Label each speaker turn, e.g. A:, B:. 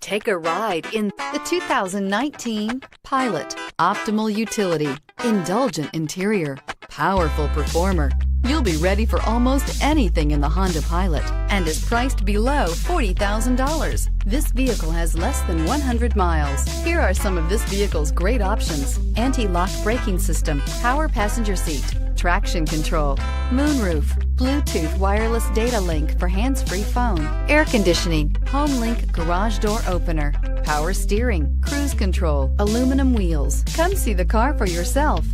A: Take a ride in the 2019 Pilot. Optimal utility, indulgent interior, powerful performer. You'll be ready for almost anything in the Honda Pilot and is priced below $40,000. This vehicle has less than 100 miles. Here are some of this vehicle's great options: anti-lock braking system, power passenger seat, traction control, moonroof, Bluetooth wireless data link for hands-free phone, air conditioning, home link garage door opener, power steering, cruise control, aluminum wheels. Come see the car for yourself.